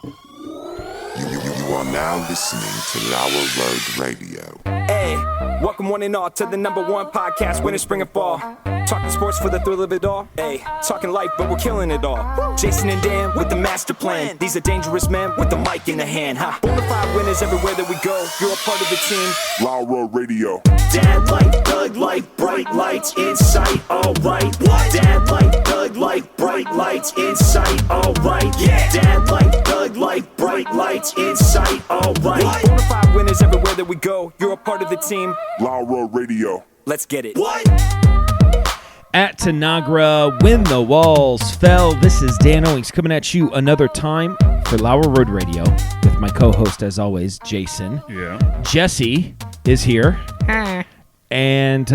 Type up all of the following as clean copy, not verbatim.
You are now listening to Lauer Road Radio. Hey, welcome one and all to the #1 podcast, winter, spring, and fall. Talking sports for the thrill of it all. Hey, talking life, but we're killing it all. Jason and Dan with the master plan. These are dangerous men with the mic in the hand. Bonafide winners everywhere that we go. You're a part of the team. Lauer Radio. Dad light, thug light, bright lights in sight. All right. What? Dad light, thug light, bright lights in sight. All right. Yeah. Dad light, thug light, bright lights in sight. All right. Bonafide winners everywhere that we go. You're a part of the team. Lauer Radio. Let's get it. What? At Tanagra, when the walls fell. This is Dan Owings coming at you another time for Lauer Road Radio with my co-host, as always, Jason. Yeah. Jesse is here. And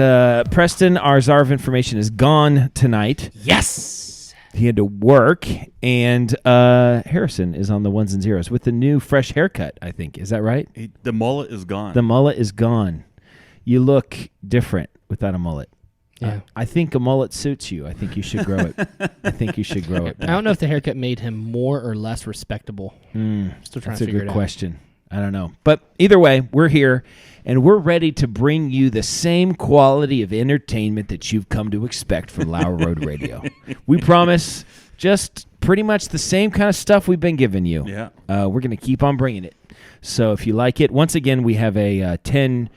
Preston, our czar of information, is gone tonight. Yes! He had to work. And Harrison is on the ones and zeros with the new fresh haircut, I think. Is that right? The mullet is gone. The mullet is gone. You look different without a mullet. Yeah. I think a mullet suits you. I think you should grow it. I don't know if the haircut made him more or less respectable. Still trying That's to a figure good it out. question. I don't know. But either way, we're here, and we're ready to bring you the same quality of entertainment that you've come to expect from Lauer Road Radio. We promise just pretty much the same kind of stuff we've been giving you. Yeah. We're going to keep on bringing it. So if you like it, once again, we have a 10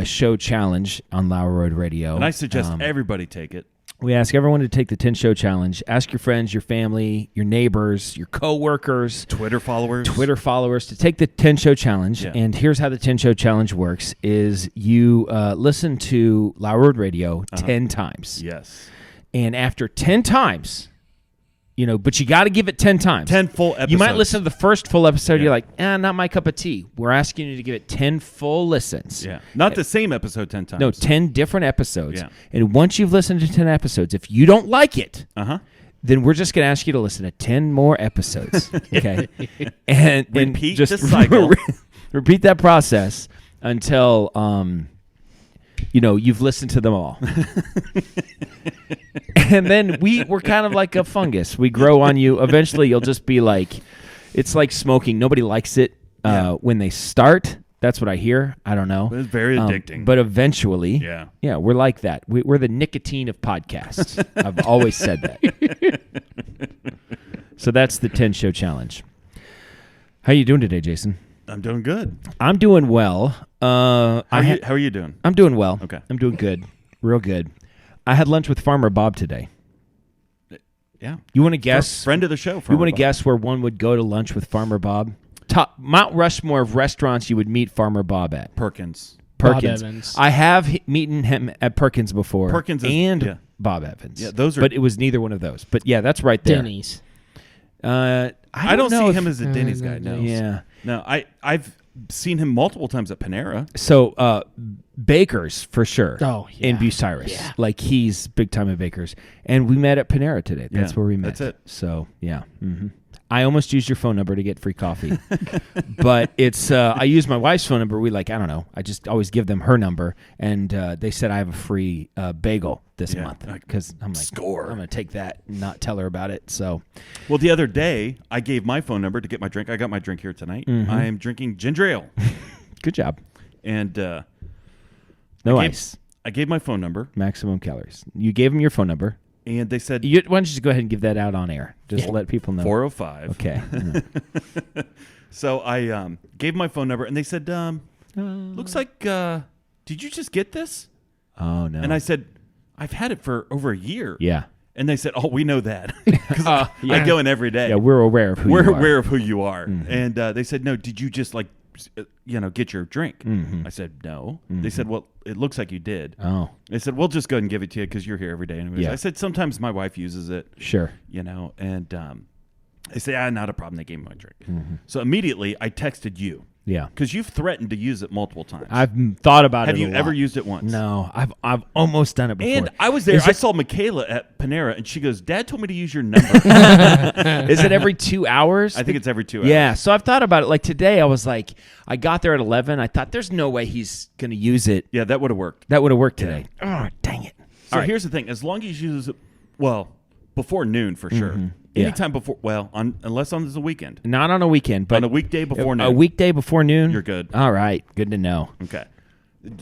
show challenge on Lauer Road Radio. And I suggest everybody take it. We ask everyone to take the 10 show challenge. Ask your friends, your family, your neighbors, your coworkers, Twitter followers to take the 10 show challenge. Yeah. And here's how the 10 show challenge works is you listen to Lauer Road Radio 10 times. Yes. And after 10 times, but you got to give it 10 times. 10 full episodes. You might listen to the first full episode. Yeah. You're like, not my cup of tea. We're asking you to give it 10 full listens. Yeah. Not the same episode 10 times. No, 10 different episods. Yeah. And once you've listened to 10 episodes, if you don't like it, then we're just going to ask you to listen to 10 more episodes. Okay? and Repeat just the cycle. Repeat that process until you've listened to them all. And then we're kind of like a fungus. We grow on you. Eventually, you'll just be like, it's like smoking. Nobody likes it when they start. That's what I hear. I don't know. But it's very addicting. But eventually, yeah, we're like that. We're the nicotine of podcasts. I've always said that. So that's the 10 show challenge. How you doing today, Jason? I'm doing good. I'm doing well. How are you doing? I'm doing well. Okay. I'm doing good. Real good. I had lunch with Farmer Bob today. Yeah. You want to guess? Friend of the show. You want to guess where one would go to lunch with Farmer Bob? Top Mount Rushmore of restaurants you would meet Farmer Bob at. Perkins. Bob Evans. I have meeten him at Perkins before. Perkins and Bob Evans. Yeah, those are. But it was neither one of those. But yeah, that's right there. Denny's. I don't know see him as a Denny's guy. No. Yeah. No, I've seen him multiple times at Panera. So Baker's for sure. Oh, yeah. In Bucyrus. Yeah. Like he's big time at Baker's. And we met at Panera today. That's where we met. That's it. So yeah. Mm-hmm. I almost used your phone number to get free coffee. But it's I used my wife's phone number. I don't know. I just always give them her number. And they said I have a free bagel this month. Because I'm like, score. I'm going to take that and not tell her about it. So, well, the other day, I gave my phone number to get my drink. I got my drink here tonight. Mm-hmm. I am drinking ginger ale. Good job. And no ice. I gave my phone number. Maximum calories. You gave them your phone number. And they said... Why don't you just go ahead and give that out on air? Just let people know. 405. Okay. So I gave my phone number, and they said, looks like, did you just get this? Oh, no. And I said, I've had it for over a year. Yeah. And they said, oh, we know that. Because I go in every day. Yeah, we're aware of who you are. We're aware of who you are. Mm-hmm. And they said, no, did you just get your drink? Mm-hmm. I said, no. They said, well, it looks like you did. Oh. They said, we'll just go ahead and give it to you because you're here every day anyways. Yeah. I said, sometimes my wife uses it. Sure. And they say, not a problem. They gave me my drink. Mm-hmm. So immediately I texted you. Yeah. Because you've threatened to use it multiple times. I've thought about Have it a you lot. ever used it once? No. I've almost done it before. And I was there. I saw Michaela at Panera, and she goes, Dad told me to use your number. Is it every 2 hours? I think it's every 2 hours. Yeah. So I've thought about it. Like today, I was like, I got there at 11. I thought, there's no way he's going to use it. Yeah, that would have worked. That would have worked today. Oh, dang it. So here's the thing. As long as you use it, well, before noon for sure. Yeah. Anytime before. Well, unless on the weekend. Not on a weekend, but On a weekday before noon. A weekday before noon? You're good. All right. Good to know. Okay.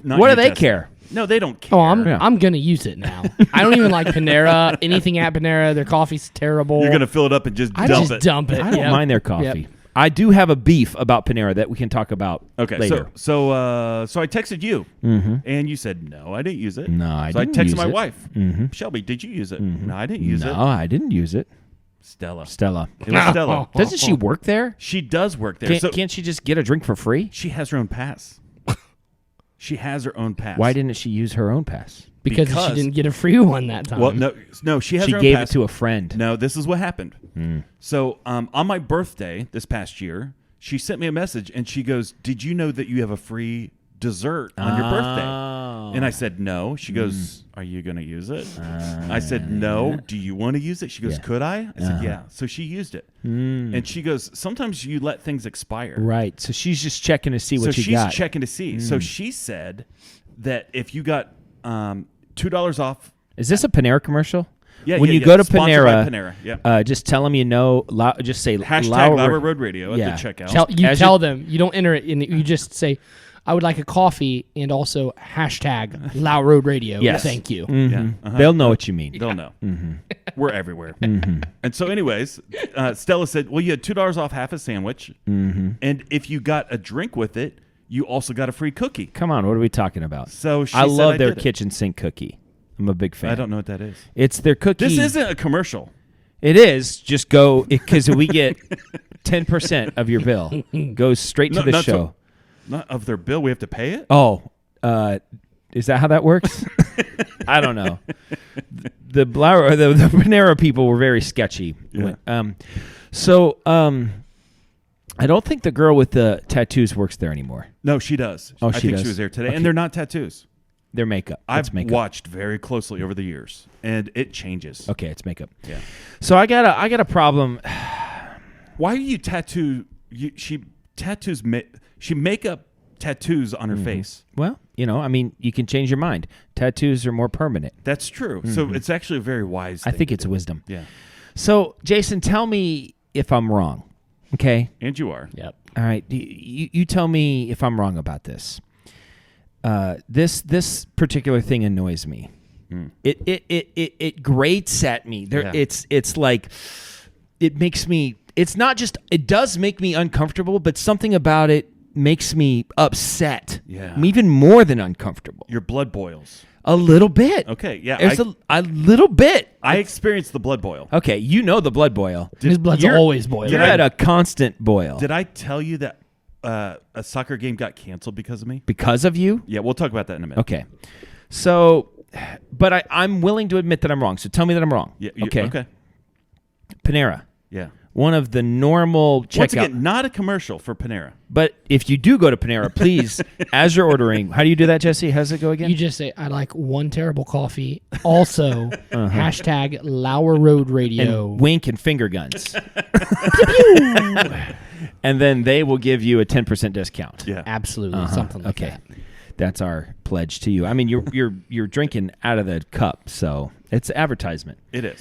What do they care? No, they don't care. Oh, I'm gonna use it now. I don't even like Panera. Anything at Panera, their coffee's terrible. You're gonna fill it up and just dump it. Dump it. I don't Yep. mind their coffee. Yep. I do have a beef about Panera that we can talk about Okay, later. so I texted you, and you said no, I didn't use it. No, I so didn't I texted use my it. wife, Shelby. Did you use it? No, I didn't use no, it. I didn't use it. Stella. It It was Stella. Doesn't she work there? She does work there. Can't she just get a drink for free? She has her own pass. She has her own pass. Why didn't she use her own pass? Because she didn't get a free one that time. Well, no, she has She her own gave pass. it to a friend. No, this is what happened. So on my birthday this past year, she sent me a message and she goes, "Did you know that you have a free dessert on your birthday?" And I said, "No." She goes, "Are you going to use it?" I said, "No." "Do you want to use it?" She goes, Yeah. "Could I?" I said, "Yeah." So she used it. And she goes, "Sometimes you let things expire." Right. So she's just checking to see what So you she's got. checking to see. So she said that if you got $2 off. Is this a Panera commercial? Yeah, When yeah, you yeah. go to Sponsored by Panera, Panera, just tell them you know. Just say Hashtag Lauer Road Radio Yeah. at the checkout. You As tell you- them. You don't enter it. You just say, "I would like a coffee," and also hashtag Lauer Road Radio. Yes. Thank you. Yeah. They'll know what you mean. They'll know. We're everywhere. And so, anyways, Stella said, "Well, you had $2 off half a sandwich, and if you got a drink with it, you also got a free cookie." Come on, what are we talking about? So she I said love I their did it. kitchen sink cookie. I'm a big fan. I don't know what that is. It's their cookie. This isn't a commercial. It is. Just go because we get 10% of your bill goes straight to the not show. Not of their bill. We have to pay it. Oh, is that how that works? I don't know. The Panera people were very sketchy. Yeah. I don't think the girl with the tattoos works there anymore. No, she does. Oh, I she think does. she was there today, Okay. and they're not tattoos. Their makeup. I've It's makeup. watched very closely over the years, and it changes. Okay, it's makeup. Yeah. So I got a problem. Why do you tattoo? She tattoos. She make up tattoos on her face. Well, I mean, you can change your mind. Tattoos are more permanent. That's true. So it's actually a very wise. I thing think to it's do. wisdom. Yeah. So, Jason, tell me if I'm wrong. Okay. And you are. Yep. All right. You tell me if I'm wrong about this. This particular thing annoys me. It grates at me. Yeah. It's like it makes me. It's not just. It does make me uncomfortable, but something about it makes me upset. Yeah. Even more than uncomfortable. Your blood boils. A little bit. Okay. Yeah. There's a little bit. I experienced the blood boil. Okay, you know the blood boil. His blood's You're- always boiling. You're at a constant boil. Did I tell you that a soccer game got canceled because of me? Because of you? Yeah, we'll talk about that in a minute. Okay. So, but I'm willing to admit that I'm wrong. So tell me that I'm wrong. Yeah. Okay. Okay. Panera, Yeah. one of the normal checkout. Once again, not a commercial for Panera. But if you do go to Panera, please, as you're ordering, how do you do that, Jesse? How does it go again? You just say, "I like one terrible coffee." Also, hashtag Lauer Road Radio. and wink and finger guns. And then they will give you a 10% discount. Yeah. Absolutely, something like Okay. that. That's our pledge to you. I mean, you're drinking out of the cup, so it's advertisement. It is.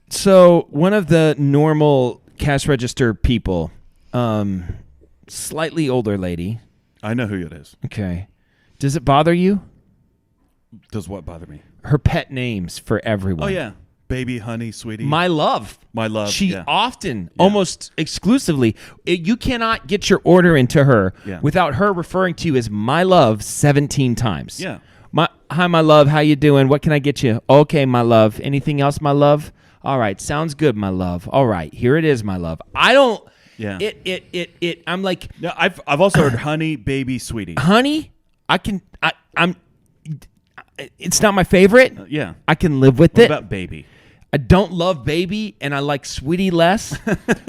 So one of the normal cash register people, slightly older lady. I know who it is. Okay. Does it bother you? Does what bother me? Her pet names for everyone. Oh yeah, baby, honey, sweetie. My love. My love, She yeah. often, almost exclusively, you cannot get your order into her Yeah. without her referring to you as my love 17 times. Yeah. Hi, my love. How you doing? What can I get you? Okay, my love. Anything else, my love? All right. Sounds good, my love. All right. Here it is, my love. I don't. Yeah. I'm like, No, I've also heard honey, baby, sweetie. honey, I'm. It's not my favorite. Yeah. I can live with What it. about baby? I don't love baby, and I like sweetie less.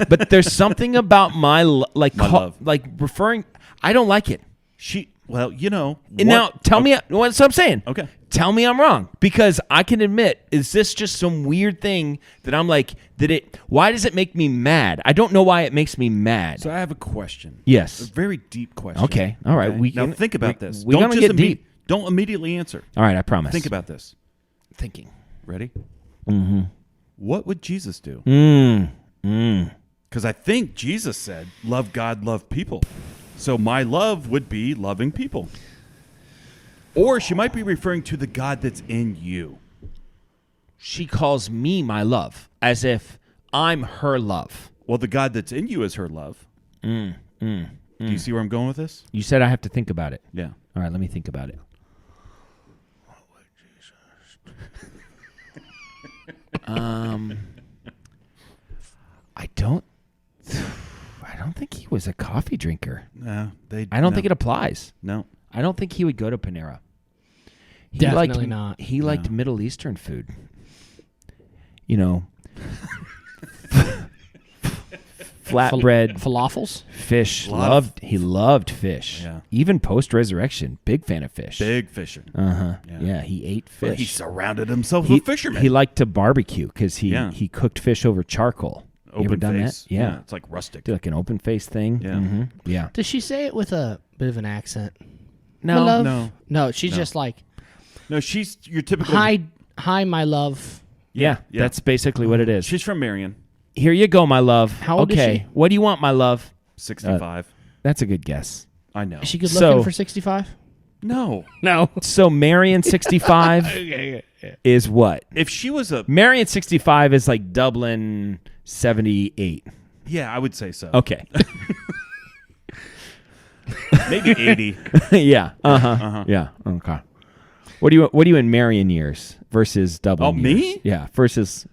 But there's something about my love. like referring. I don't like it. Well, And now tell me what's I'm saying. Okay. Tell me I'm wrong, because I can admit, is this just some weird thing that I'm like, why does it make me mad? I don't know why it makes me mad. So I have a question. Yes. A very deep question. Okay. All right. Okay? We Now can- think about this. we gonna get deep. Don't immediately answer. All right, I promise. Think about this. thinking. Ready? what would Jesus do? Mm. Because I think Jesus said, love God, love people. So my love would be loving people. Or she might be referring to the God that's in you. She calls me my love, as if I'm her love. Well, the God that's in you is her love. Do you see where I'm going with this? You said I have to think about it. Yeah. All right, let me think about it. I don't think he was a coffee drinker. No, I don't think it applies. No. I don't think he would go to Panera. He Definitely liked, not. He liked Middle Eastern food. You know, flatbread, Falafels? fish. Love. He loved fish. Yeah. Even post resurrection, big fan of fish. Big fisher. Yeah, he ate fish. But he surrounded himself with fishermen. He liked to barbecue because Yeah. he cooked fish over charcoal. You ever Open done face. that? Yeah. It's like rustic. Do like an open face thing. Yeah. Mm-hmm. Yeah. Does she say it with a bit of an accent? No. My love? no. No, she's just like, No, she's your typical. hi, my love. Yeah, Yeah. that's basically what it is. She's from Marion, Here you go, my love. How old is okay. she? What do you want, my love? 65. That's a good guess. I know. Is she good So- looking for 65? No. No. So Marion 65 is what? If she was a. Marion 65 is like Dublin 78. Yeah, I would say so. Okay. Maybe 80. Yeah. Yeah. Okay. What do you in Marion years versus Dublin? Oh, me? years? Yeah. Versus.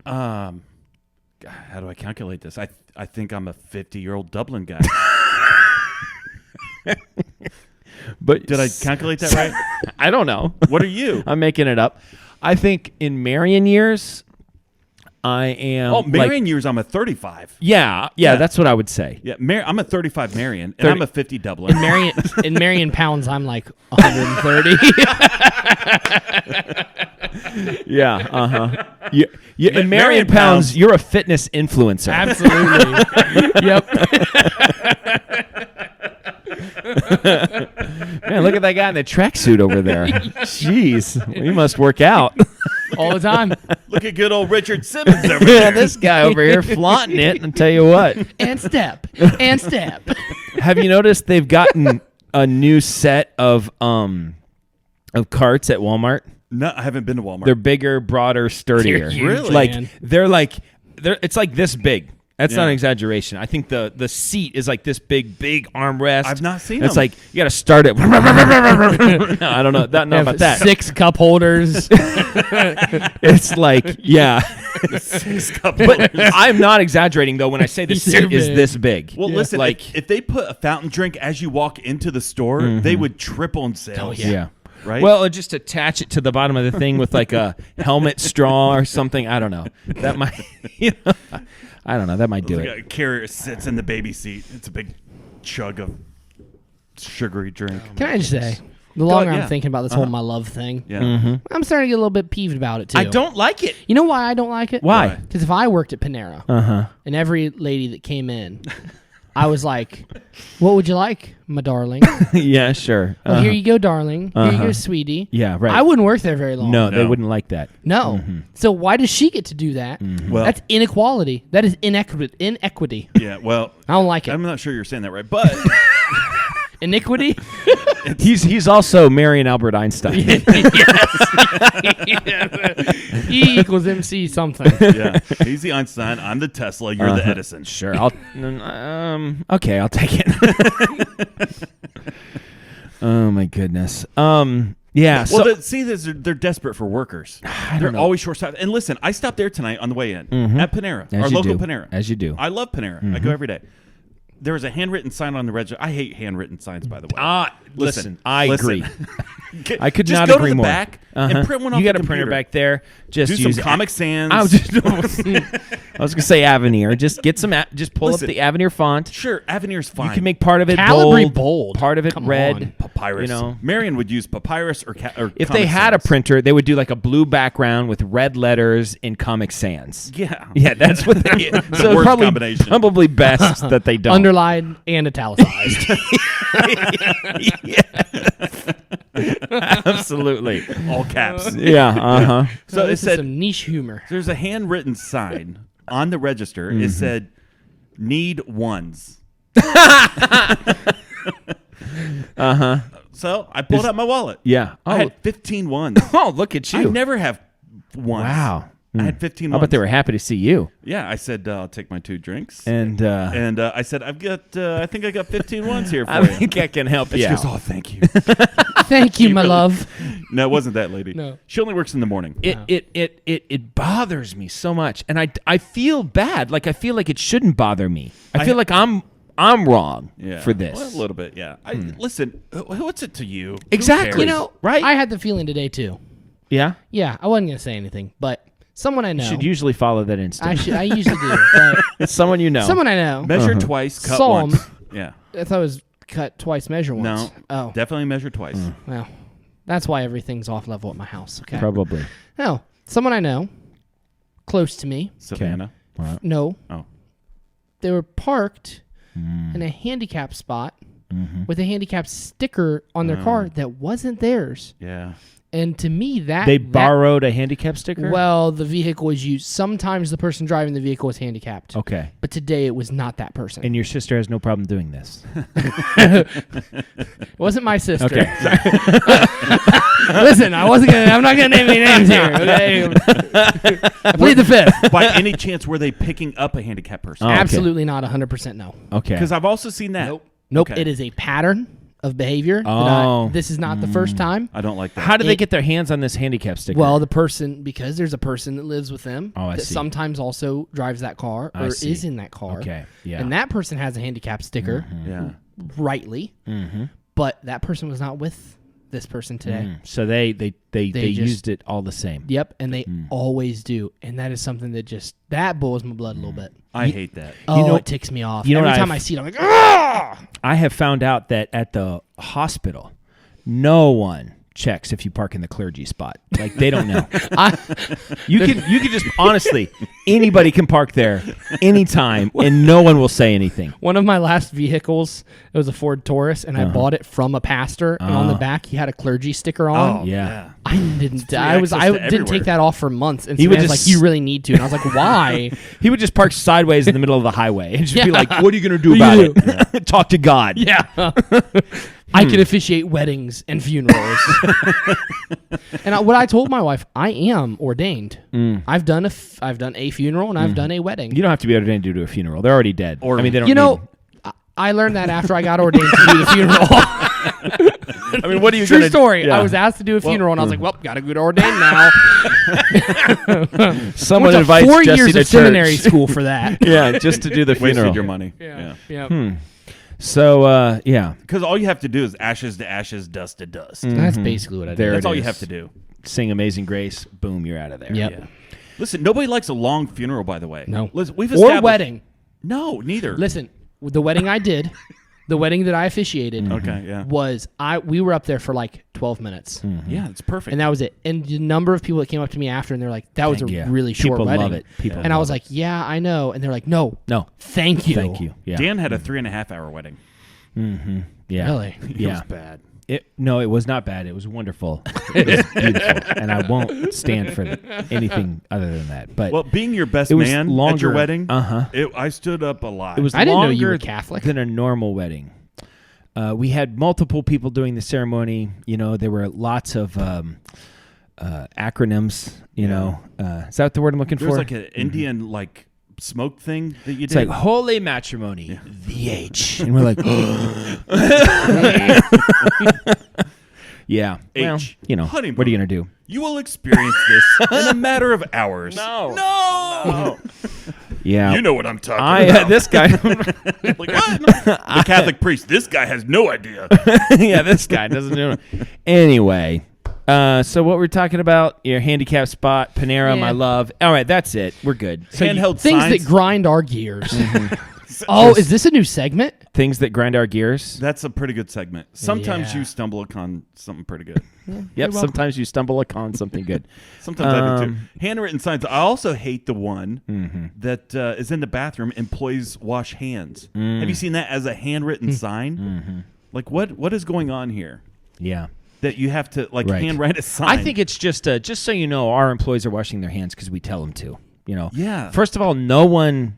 How do I calculate this? I think I'm a 50-year-old Dublin guy. But Did I calculate that right? I don't know. What are you? I'm making it up. I think in Marion years, I am. Oh, like- Marion years, I'm a 35. Yeah. Yeah. That's what I would say. Yeah, I'm a 35 Marion, and 30. I'm a 50 Dublin. In Marion pounds, I'm like 130. Yeah. You, in Marion Marion pounds, pounds- you're a fitness influencer. Absolutely. Yep. Man, look at that guy in the tracksuit over there. Jeez, he must work out. All the time. Look at good old Richard Simmons over Yeah, there. this guy over here flaunting it. And tell you what, And step. And step. have you noticed they've gotten a new set of carts at Walmart? No, I haven't been to Walmart. They're bigger, broader, sturdier. They're huge, Really? Like man. they're it's like this big. That's not Yeah. an exaggeration. I think the seat is like this big armrest. I've not seen It's them. like you got to start it. No, I don't know. Not They have about that. 6 cup holders. It's like But I'm not exaggerating though when I say the They're seat is big. this big. Well, listen, like if they put a fountain drink as you walk into the store, they would triple in sales. yeah. Right? Well, just attach it to the bottom of the thing with like a helmet straw or something. I don't know. That might, I don't know. That might do Like it. a carrier sits in the baby seat. It's a big chug of sugary drink. Can I just say, the longer yeah. I'm thinking about this whole my love thing, Yeah. I'm starting to get a little bit peeved about it too. I don't like it. You know why I don't like it? Why? Because if I worked at Panera and every lady that came in, I was like, what would you like, my darling? Yeah, sure. Well, here you go, darling. Here you go, sweetie. Yeah, right. I wouldn't work there very long. No, they No. wouldn't like that. No. So why does she get to do that? Well- That's inequality. That is inequity. Yeah, well, I don't like it. I'm not sure you're saying that right, but Iniquity? He's also Marion Albert Einstein. E equals MC something. yeah, he's the Einstein. I'm the Tesla. You're the Edison. Sure. Okay, I'll take it. Oh my goodness. Yeah. So Well, they're desperate for workers. They're know. always short-staffed. And listen, I stopped there tonight on the way in at Panera, As our you local do. Panera. As you do. I love Panera. I go every day. There was a handwritten sign on the register. I hate handwritten signs, by the way. Listen, I agree. Get- I could just not go agree to the more. back and print one off You got the a printer computer. back there. Just Do some use Comic Sans. I was gonna say Avenir. Just get some. Just pull Listen. up the Avenir font. Sure, Avenir's fine. You can make part of it Calibri bold. part of it Come red. on. papyrus. You know, Marion would use papyrus or if Comic they had a Sans. printer, they would do like a blue background with red letters in Comic Sans. Yeah. Yeah, that's what they. So worst probably combination. probably best that they don't. Underlined and italicized. Absolutely. All caps. Yeah. Uh huh. So it this is said some niche humor. there's a handwritten sign on the register. It said, "Need ones." So I pulled out my wallet. Yeah. I had 15 ones. Oh, look at you. I never have ones. Wow. I had 15 I ones. bet they were happy to see you. Yeah, I said I'll take my 2 drinks, And I said I think I got 15 ones here for I you. think I can help And you she goes, out. "Oh, thank you." Thank you, my love. No, it wasn't that lady. No. She only works in the morning. It bothers me so much, and I feel bad. Like I feel like it shouldn't bother me. I feel like I'm wrong Yeah. for this. Well, a little bit, yeah. Listen, what's it to you? Who Exactly. cares? You know, Right? I had the feeling today too. Yeah. Yeah, I wasn't gonna say anything, but someone I know. Should usually follow that instinct. I usually do. But It's someone you know. someone I know. Measure twice, cut Saw once. 'em. Yeah. I thought it was cut twice, measure once. No. Oh, Definitely measure twice. well, that's why everything's off level at my house. Okay. Probably. No, someone I know, close to me. Savannah. No. Oh. They were parked in a handicap spot with a handicap sticker on their car that wasn't theirs. Yeah. And to me, They borrowed a handicap sticker? Well, the vehicle was used. Sometimes the person driving the vehicle was handicapped. Okay. But today it was not that person. And your sister has no problem doing this. It wasn't my sister. Okay. Listen, I'm not gonna name any names here. Okay. I plead the fifth. By any chance, were they picking up a handicapped person? Oh, okay. Absolutely not 100% no. Okay. Because I've also seen that. Nope. Okay. It is a pattern of behavior. Oh. This is not the first time. I don't like that. How do they get their hands on this handicap sticker? Well, because there's a person that lives with them Oh, I that see. sometimes also drives that car I or see. is in that car. Okay, yeah. And that person has a handicap sticker, Yeah. rightly, but that person was not with this person today. So they just- used it all the same. Yep, and they always do, and that is something that boils my blood a little bit. I hate that. Oh, know- it ticks me off. you know Every what time I've- I see it, I'm like, ah! I have found out that at the hospital, no one checks if you park in the clergy spot. Like they don't know. You can just honestly, anybody can park there anytime, and no one will say anything. One of my last vehicles, it was a Ford Taurus, and I bought it from a pastor, and on the back he had a clergy sticker on. Oh, Yeah. I didn't. free I access to didn't everywhere. take that off for months, and He he would was just- like, "You really need to." And I was like, "Why?" He would just park sideways in the middle of the highway and just be Yeah. like, "What are you going to do about it? Talk to God." Yeah. I can officiate weddings and funerals. And what I told my wife, I am ordained. I've done a funeral and I've done a wedding. You don't have to be ordained to do a funeral. They're already dead. Or- I mean, they don't. You know, need- I learned that after I got ordained to do the funeral. I mean, what are you True gonna, story. Yeah. I was asked to do a funeral, and I was like, "Well, got to get ordained now." Someone Went to invites 4 Jesse years to of seminary church. school for that. Yeah, just to do the funeral. Wasted your money. Yeah. So, yeah, Because all you have to do is ashes to ashes, dust to dust. That's basically what I did. There That's it all you is. have to do. sing Amazing Grace. Boom, you're out of there. Yep. Yeah. Listen, nobody likes a long funeral, by the way. No. Listen, we've Or established- wedding. No, neither. Listen, the wedding I did, the wedding that I officiated, Okay, yeah. was we were up there for like 12 minutes. Yeah, it's perfect. And that was it. And the number of people that came up to me after, and they're like, "That was a Yeah. really short People wedding." love it. People and I love was like, "Yeah, I know." And they're like, "No, No, thank you, thank you. Yeah. Dan had a 3.5-hour wedding. Yeah. Really? It was bad. No, it was not bad. It was wonderful. It was beautiful. And I won't stand for anything other than that. But Well, being your best It was man at longer. your wedding, Uh-huh. I stood up a lot. it was I didn't know you longer were Catholic. than a normal wedding. We had multiple people doing the ceremony. You know, there were lots of acronyms. You know, is that the word I'm looking There for? was like an Indian smoke thing that you It's did. like holy matrimony, VH, and we're like, yeah. Well, H. you know, Honeymoon. what are you gonna do? You will experience this in a matter of hours. No. Yeah. You know what I'm talking about. This guy. Like, what? The Catholic priest. This guy has no idea. Yeah, this guy doesn't know. Anyway, so what we're talking about? Your handicap spot, Panera, Yeah. my love. All right, that's it. We're good. So Handheld Things signs. that grind our gears. Oh, is this a new segment? things that grind our gears. That's a pretty good segment. Sometimes Yeah. you stumble upon something pretty good. Yep. Sometimes you stumble upon something good. Sometimes I do too. Handwritten signs. I also hate the one that is in the bathroom. Employees wash hands. Have you seen that as a handwritten sign? Like what is going on here? Yeah. that you have to like Right. handwrite a sign. I think it's just so you know, our employees are washing their hands because we tell them to. You know. Yeah. First of all, no one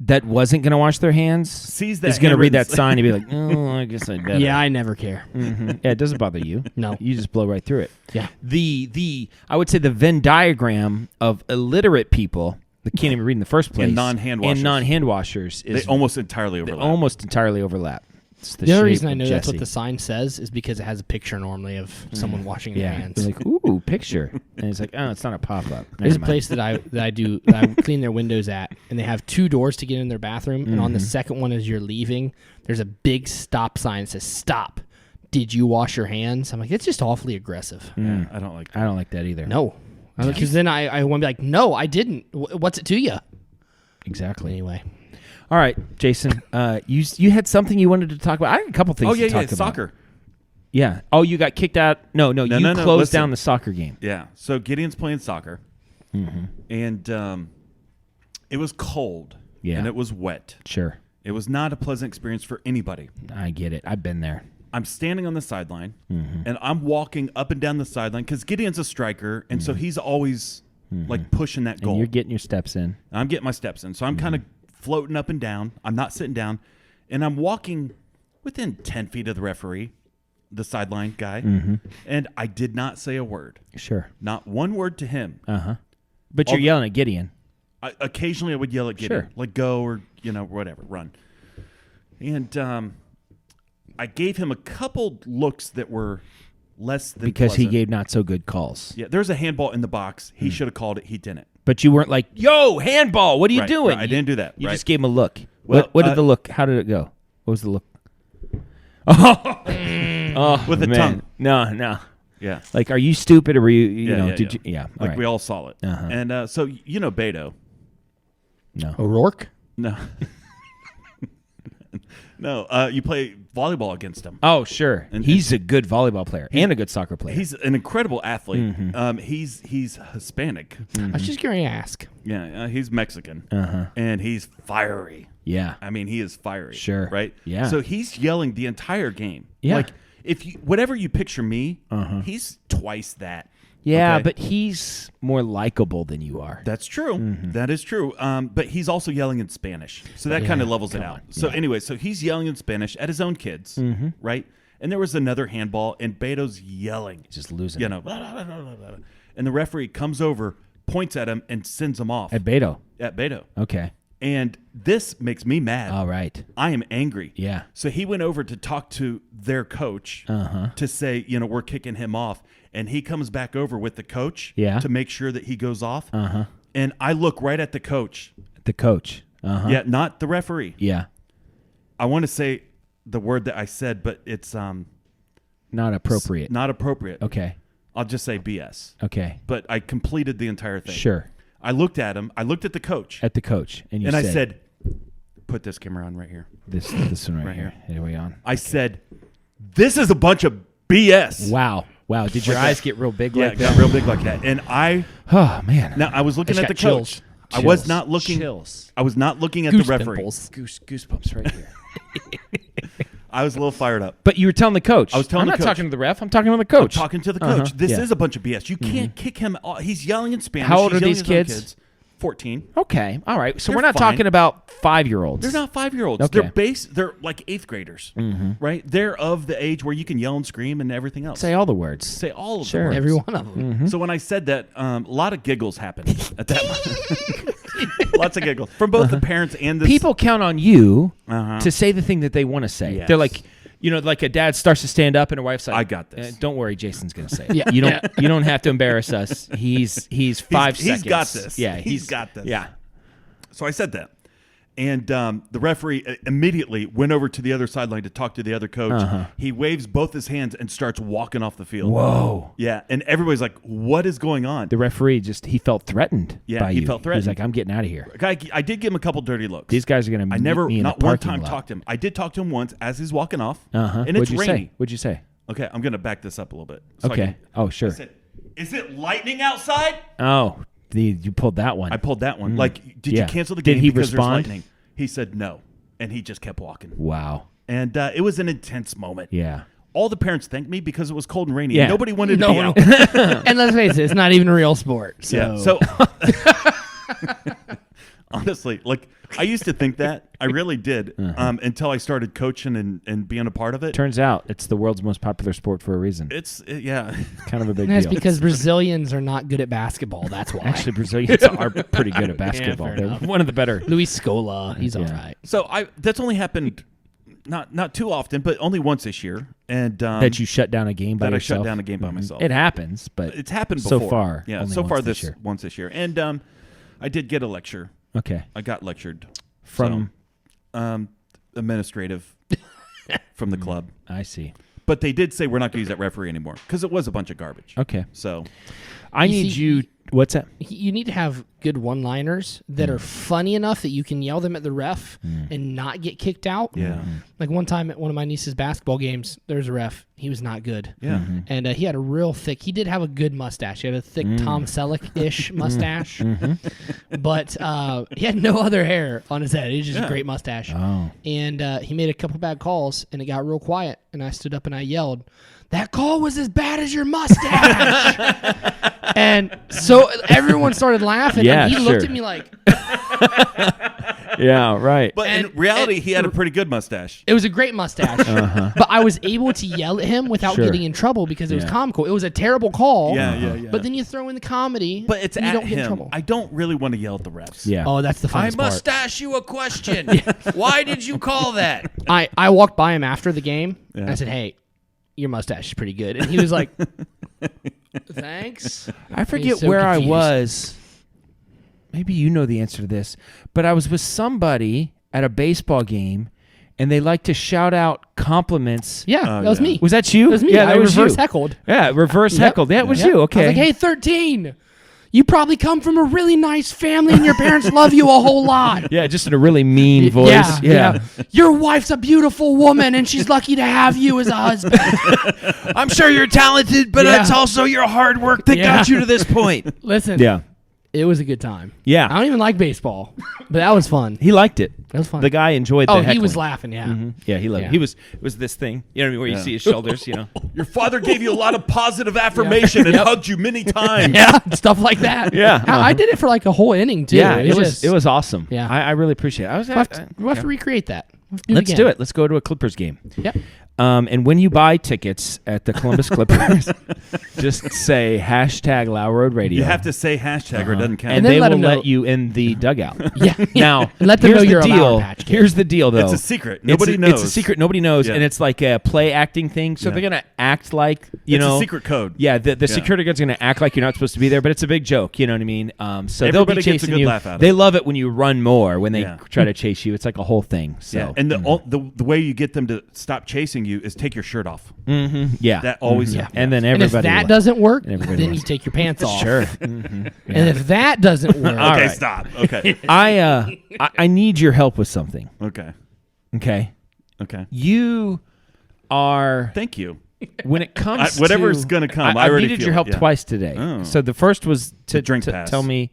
that wasn't going to wash their hands Sees that is going to read that handwritten sign and be like, oh, I guess I better. Yeah, I never care. Mhm. Yeah, it doesn't bother you. No. You just blow right through it. Yeah. The I would say the Venn diagram of illiterate people that can't even read in the first place non-hand washers. and non-hand washers they is almost entirely overlap. almost entirely overlap. It's The other shape reason I of know that's what Jesse. the sign says is because it has a picture normally of someone washing their Yeah, hands. they're like, ooh, picture, and it's like, oh, it's not a pop-up. There's Never a mind. place that I clean their windows at, and they have 2 doors to get in their bathroom, and on the second one as you're leaving, there's a big stop sign that says "Stop. Did you wash your hands?" I'm like, it's just awfully aggressive. Yeah, I don't like that. I don't like that either. No, because then I want to be like, no, I didn't. What's it to you? Exactly. Anyway, All right, Jason, you had something you wanted to talk about. I had a couple things Oh, to yeah, talk yeah, about. soccer. Yeah. Oh, you got kicked out? No, you no, closed listen. down the soccer game. Yeah. So Gideon's playing soccer, and it was cold. Yeah. And it was wet. Sure. It was not a pleasant experience for anybody. I get it. I've been there. I'm standing on the sideline, and I'm walking up and down the sideline because Gideon's a striker, and so he's always like pushing that goal. And you're getting your steps in. I'm getting my steps in. So I'm kind of floating up and down. I'm not sitting down. And I'm walking within 10 feet of the referee, the sideline guy. And I did not say a word. Sure. Not one word to him. But you're yelling at Gideon. Occasionally I would yell at Gideon. Sure. Like, go or, whatever, run. And I gave him a couple looks that were less than Because he pleasant. gave not so good calls. Yeah, there's a handball in the box. He should have called it. He didn't. But you weren't like, yo, handball, what are you Right, doing? right, I didn't do that, You right. just gave him a look. Well, what did the look, how did it go? What was the look? Oh, With the man. tongue. No. Yeah. Like, are you stupid or were you, Yeah, did yeah. you? Yeah. Like all right. we all saw it. And so, Beto. No. O'Rourke. No. No, you play volleyball against him. Oh, sure. And- He's a good volleyball player and a good soccer player. He's an incredible athlete. He's Hispanic. I was just going to ask. Yeah, he's Mexican. And he's fiery. Yeah. I mean, he is fiery. Sure. Right? Yeah. So he's yelling the entire game. Yeah. Like, whatever you picture me, he's twice that. Yeah, Okay? but he's more likable than you are. That's true. That is true. But he's also yelling in Spanish, so that kind of levels it out. So anyway, so he's yelling in Spanish at his own kids, right? And there was another handball, and Beto's yelling, Just losing. blah, blah, blah, blah, blah. And the referee comes over, points at him, and sends him off At Beto. at Beto. Okay. And this makes me mad. All right. I am angry. Yeah. So he went over to talk to their coach to say, we're kicking him off. And he comes back over with the coach to make sure that he goes off. And I look right at the coach. The coach. Yeah, not the referee. Yeah. I want to say the word that I said, but it's Not appropriate. not appropriate. Okay. I'll just say BS. Okay. But I completed the entire thing. Sure. I looked at him. I looked at the coach. At the coach. And you and said, I said, put this camera on right here. this one right here. Here we on. I said, this is a bunch of BS. Wow. Did your Like eyes that. get real big Yeah, like it got that? real big like that. And Oh, man. now I was looking Just at the got chills. coach. I was not looking. Chills. I was not looking at Goose the referee. pimples. Goosebumps right here. I was a little fired up. But you were telling the coach. I was telling I'm the not coach. talking to the ref. I'm talking to the coach. Talking to the coach. This Yeah. is a bunch of BS. You can't kick him off. He's yelling in Spanish. How old He's are yelling these at his own kids? 14. Okay. All right. So They're we're not fine. talking about 5-year-olds. They're not 5-year-olds. Okay. They're like 8th graders, right? They're of the age where you can yell and scream and everything else. Say all the words. Say all of Sure. them. Every one of them. So when I said that, a lot of giggles happened at that moment. Lots of giggles from both the parents and the People count on you Uh-huh. to say the thing that they want to say. Yes. They're like, like a dad starts to stand up and a wife's like, I got this. Don't worry, Jason's going to say it. Yeah. You don't have to embarrass us. He's 5 seconds. He's got this. Yeah, he's got this. Yeah. So I said that. And the referee immediately went over to the other sideline to talk to the other coach. He waves both his hands and starts walking off the field. Whoa. Yeah, and everybody's like, what is going on? The referee he felt threatened Yeah, by he you. felt He's threatened. like, I'm getting out of here. I did give him a couple dirty looks. These guys are going to I never, me in not a one parking time, lot. talked to him. I did talk to him once as he's walking off. And it's What'd you rainy. say? What'd you say? Okay, I'm going to back this up a little bit. So I Okay. can- Oh, sure. I said, is it lightning outside? Oh, you pulled that one. I pulled that one. Like, did Yeah. you cancel the Did game he because respond? there's lightning? He said no, and he just kept walking. Wow. And it was an intense moment. Yeah. all the parents thanked me because it was cold and rainy. Yeah. Nobody wanted to No be one- out. And let's face it, it's not even a real sport. So, Yeah. So honestly, like I used to think that. I really did until I started coaching and being a part of it. Turns out it's the world's most popular sport for a reason. Yeah. Kind of a big and that's deal. because Brazilians are not good at basketball. That's why. Actually, Brazilians are pretty good at basketball. fair They're enough. one of the better. Luis Scola, he's all right. So that's only happened not too often, but only once this year. And That you shut down a game by that I yourself. shut down a game by myself. It happens, but It's happened so before. far. Yeah, only so once far this year. once this year. And I did get a lecture. Okay. I got lectured From administrative from the club. I see. But they did say we're not going to use that referee anymore because it was a bunch of garbage. Okay. So I You need see- you. What's that? You need to have good one-liners that are funny enough that you can yell them at the ref and not get kicked out. Yeah. Like one time at one of my niece's basketball games, there's a ref. He was not good. Yeah. And he had a real thick. He did have a good mustache. He had a thick Tom Selleck-ish mustache, but he had no other hair on his head. He was just a great mustache. Oh. And he made a couple bad calls, and it got real quiet. And I stood up and I yelled, "That call was as bad as your mustache!" And so everyone started laughing. Yeah, and he looked sure. at me like, Yeah. Right. But And- in reality, and- he had a pretty good mustache. it was a great mustache. But I was able to yell at him without Sure. getting in trouble because it was Yeah. comical. It was a terrible call. Yeah. But then you throw in the comedy, But it's and you at don't get in him. trouble. I don't really want to yell at the refs. yeah. Oh, that's the I funnest part. must ask you a question. Why did you call that? I walked by him after the game, and Yeah. I said, "Hey, your mustache is pretty good." And he was like, "Thanks." I forget so where confused. I was. Maybe you know the answer to this, but I was with somebody at a baseball game, and they like to shout out compliments. Yeah, Oh, that was yeah. me. Was that you? That was me. Yeah, I that was reverse you. heckled. Yeah, reverse Yep. heckled. That was Yep. you. Okay. I was like, "Hey, 13, you probably come from a really nice family, and your parents love you a whole lot." Yeah, just in a really mean voice. Yeah. Your wife's a beautiful woman, and she's lucky to have you as a husband. I'm sure you're talented, but Yeah. it's also your hard work that Yeah. got you to this point. Listen, Yeah. it was a good time. Yeah. I don't even like baseball, but that was fun. He liked it. That was fun. The guy enjoyed the Oh, he heckling. was laughing. Yeah. Yeah, he loved Yeah. it. It was this thing, you know what I mean, where you Yeah. see his shoulders, you know. Your father gave you a lot of positive affirmation and Yep. hugged you many times. Yeah, stuff like that. Yeah. I did it for like a whole inning too. Yeah, it just- was awesome. Yeah. I really appreciate it. I was We'll have to recreate that. Let's do it. Let's go to a Clippers game. Yep. And when you buy tickets at the Columbus Clippers, just say hashtag Lauer Road Radio. You have to say hashtag or it doesn't count. and then they let will them know- let you in the dugout. Yeah. Now, And let them here's know the you're a deal. Lauer Patch Kid. Here's the deal, though. It's a secret. Nobody It's knows. a secret. Nobody knows, Yeah. and it's like a play acting thing. So Yeah. they're gonna act like you It's know a secret code. Yeah, the security guard's gonna act like you're not supposed to be there, but it's a big joke. You know what I mean? So they'll Everybody be gets a chasing good you. laugh out of They it. love it when you run more. When they Yeah. try to chase you, it's like a whole thing. So Yeah. And the way you get them to stop chasing you is take your shirt off. yeah, That always Mhm. happens. And then And if everybody. that lo- doesn't work, And everybody then loves you take your pants off. Sure. And if that doesn't work, All Okay, right. stop. Okay. I need your help with something. Okay. Okay, Okay. you are Thank you. when it comes whatever's to, gonna come, I I already needed feel your it, help yeah. twice today. Oh. So the first was to drink pass. tell me.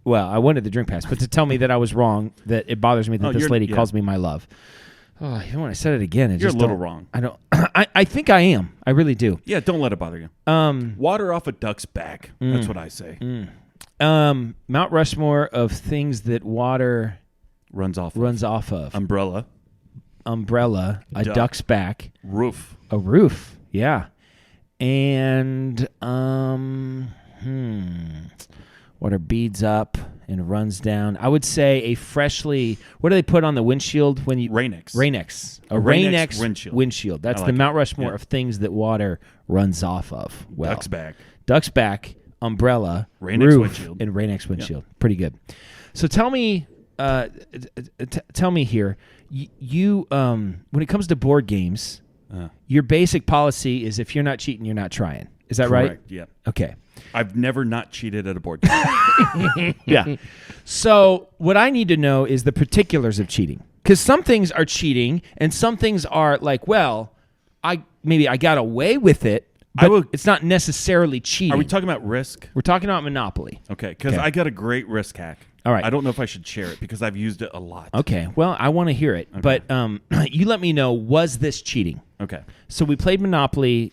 Well, I wanted the drink pass, but to tell me that I was wrong, that it bothers me that Oh, this you're- lady yeah. calls me my love. Oh, even when I said it again, it You're just a little don't- wrong. I don't. I think I am. I really do. Yeah, don't let it bother you. Water off a duck's back. That's what I say. Mount Rushmore of things that water Runs off. runs off of. Umbrella. Umbrella, a Duck. duck's back, Roof. a roof. Yeah, and water beads up and runs down. I would say a freshly. What do they put on the windshield when you? Rain-X. Rain-X. A Rain-X Rain-X windshield. That's I the like Mount it. Rushmore Yeah. of things that water runs off of. Well, Duck's back. Duck's back, umbrella, Rain-X roof, windshield. and Rain-X windshield. Pretty good. So tell me, tell me here, you when it comes to board games, your basic policy is if you're not cheating, you're not trying. Is that right? Correct. Yeah. Okay. I've never not cheated at a board game. Yeah. So what I need to know is the particulars of cheating, because some things are cheating and some things are like, well, I got away with it, but it's not necessarily cheating. Are we talking about risk? We're talking about Monopoly. Okay, because Okay. I got a great risk hack. All right. I don't know if I should share it because I've used it a lot. Okay. Well, I want to hear it, but you let me know. Was this cheating? Okay. So we played Monopoly.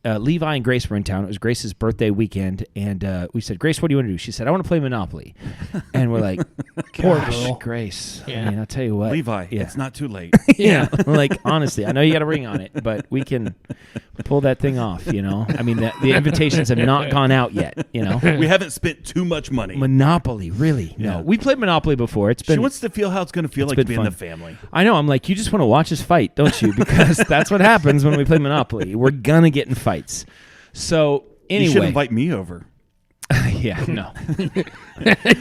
Levi and Grace were in town. It was Grace's birthday weekend, and we said, "Grace, what do you want to do?" She said, "I want to play Monopoly." And we're like, Poor "Gosh, girl. Grace." Yeah. I mean, I'll tell you what, Levi, Yeah. it's not too late. Yeah. Like, honestly, I know you got a ring on it, but we can pull that thing off, you know? I mean, the invitations have not gone out yet, you know? We haven't spent too much money. Monopoly, really? Yeah. No. We played Monopoly before. It's She been... wants to feel how it's going to feel like been being fun. the family. I know. I'm like, you just want to watch us fight, don't you? Because that's what happens when we play Monopoly. We're going to get in fights. So, anyway. You should invite me over. Yeah, no.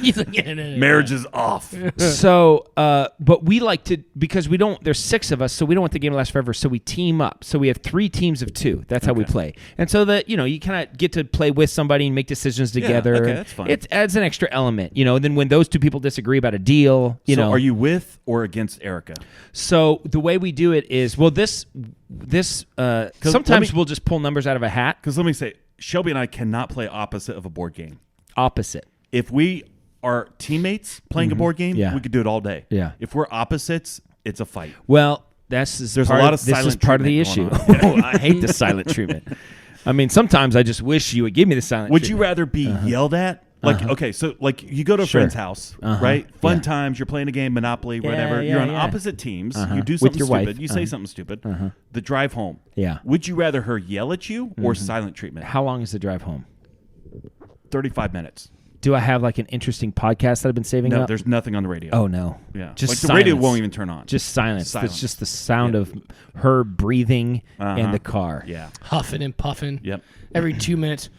He's like, yeah, no. Marriage is off. So, but we like to, because we don't, there's 6 of us, so we don't want the game to last forever, so we team up. So we have 3 teams of 2. That's how we play. And so that, you know, you kind of get to play with somebody and make decisions together. okay, that's fun. It adds an extra element, you know, and then when those 2 people disagree about a deal, you know. Are you with or against Erica? So the way we do it is, well, this sometimes we'll just pull numbers out of a hat. Because let me say, Shelby and I cannot play opposite of a board game. Opposite. If we are teammates playing a board game, Yeah. we could do it all day. Yeah. If we're opposites, it's a fight. Well, There's part a lot of this is silent part of the treatment issue. going on. I hate the silent treatment. I mean, sometimes I just wish you would give me the silent Would treatment. you rather be yelled at? Like, okay, so like you go to a Sure. friend's house, right? Fun Yeah. times, you're playing a game, Monopoly, whatever. yeah, You're on yeah. opposite teams. You do With something your stupid. wife. You say something stupid. The drive home. Yeah. Would you rather her yell at you or silent treatment? How long is the drive home? 35 minutes. Do I have like an interesting podcast that I've been saving No, up? there's nothing on the radio. Oh no. Yeah. Just like the radio silence. won't even turn on. Just silence. Silence. It's just the sound of her breathing and the car. Yeah. Huffing and puffing. Yep. Every 2 minutes.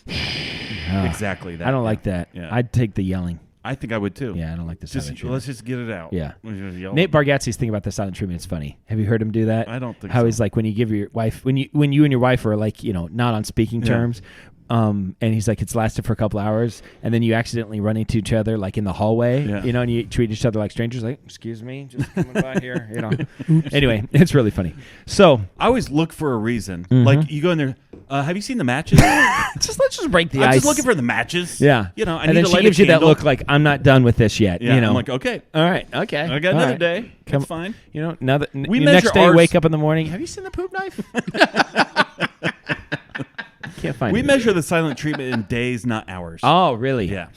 Exactly that. I don't like that. Yeah. I'd take the yelling. I think I would too. Yeah, I don't like the silent Just treatment. let's just get it out. Yeah. Let's just yell. Nate Bargatze's thing about the silent treatment is funny. Have you heard him do that? I don't think How so. he's like when you give your wife when you and your wife are like, you know, not on speaking terms. And he's like, it's lasted for a couple hours, and then you accidentally run into each other like in the hallway, Yeah. you know, and you treat each other like strangers, like, excuse me, just coming by here, you know. Anyway, it's really funny. So I always look for a reason. Like you go in there. Have you seen the matches? let's just break the I'm ice. just looking for the matches. Yeah, You know, I and need then to she light gives a you that candle. look like I'm not done with this yet. Yeah. You know, I'm like, okay, all right, okay, I got all another right. day. Come- That's fine. You know, now that We the measure next day, you ours- wake up in the morning. Have you seen the poop knife? Can't find We it. measure the silent treatment in days, not hours. Oh, really? Yeah.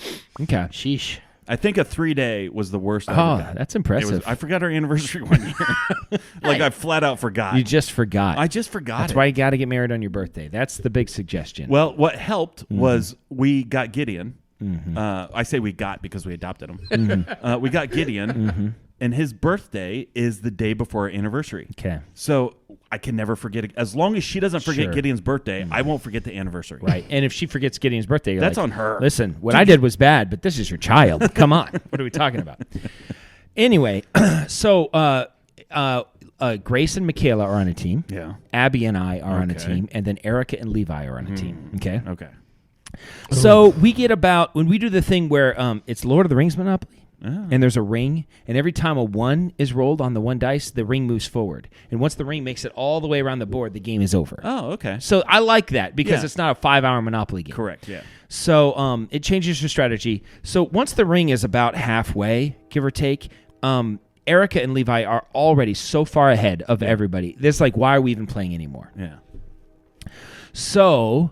Okay. Sheesh. I think a 3-day was the worst. I Oh, ever got. that's It was, impressive. I forgot our anniversary one year. Like I flat out forgot. You just forgot. I just forgot. That's it. why you got to get married on your birthday. That's the big suggestion. Well, what helped was we got Gideon. I say we got because we adopted him. We got Gideon, and his birthday is the day before our anniversary. Okay. So I can never forget it. As long as she doesn't forget Sure. Gideon's birthday, I won't forget the anniversary. Right. And if she forgets Gideon's birthday, you're That's like, on her. Listen, what I did was bad, but this is your child. Come on. What are we talking about? Anyway, so Grace and Michaela are on a team. Yeah. Abby and I are on a Okay. team. And then Erica and Levi are on a team. Okay. Okay. So we get about, when we do the thing where it's Lord of the Rings Monopoly, and there's a ring, and every time a 1 is rolled on the 1 dice, the ring moves forward. And once the ring makes it all the way around the board, the game is over. Oh, okay. So I like that because Yeah. it's not a 5-hour Monopoly game. Correct. Yeah. So it changes your strategy. So once the ring is about halfway, give or take, Erica and Levi are already so far ahead of everybody. There's like, why are we even playing anymore? Yeah. So